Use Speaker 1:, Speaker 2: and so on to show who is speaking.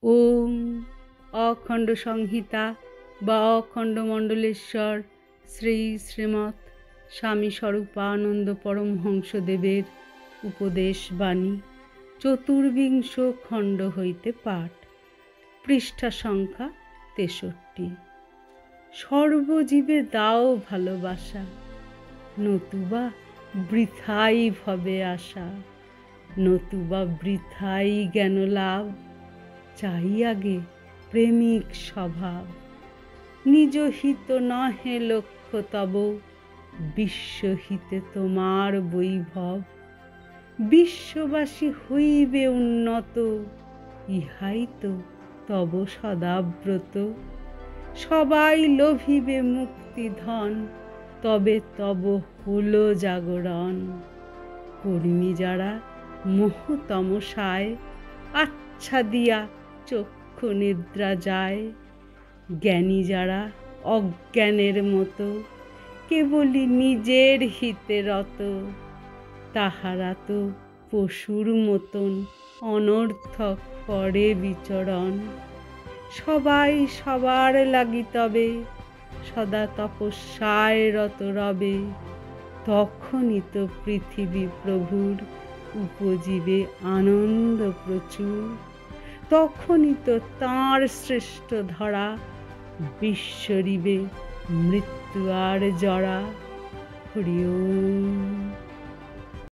Speaker 1: ওম অখণ্ড সংহিতা বা অখণ্ড মণ্ডলেশ্বর শ্রী শ্রীমৎ স্বামী স্বরূপানন্দ পরমহংসদেবের উপদেশ বাণী চতুর্বিংশ খণ্ড হইতে পাঠ। পৃষ্ঠা সংখ্যা 63। সর্বজীবে দাও ভালোবাসা, নতুবা বৃথাই ভবে আশা, নতুবা বৃথাই জ্ঞান লাভ। চাই আগে প্রেমিক স্বভাব, নিজ হিত নহে লক্ষ্য তব, বিশ্বহিতে তোমার বৈভব। বিশ্ববাসী হইবে উন্নত, ইহাই তো তব সদাব্রত। সবাই লোভিবে মুক্তি ধন, তবে তব হলো জাগরণ। কর্মী যারা মোহ তমসায়, আচ্ছা দিয়া চক্ষু নিদ্রা যায়। জ্ঞানী যারা অজ্ঞানের মতো, কেবলই নিজের হিতে রত। তাহারা তো পশুর মতন অনর্থক করে বিচরণ। সবাই সবার লাগি তবে সদা তপস্যায় রত রবে। তখনই তো পৃথিবী প্রভুর উপজীবে আনন্দ প্রচুর। তখনই তো তাঁর শ্রেষ্ঠ ধরা, বিশ্বরিবে মৃত্যু আর জরা। হরি ওম।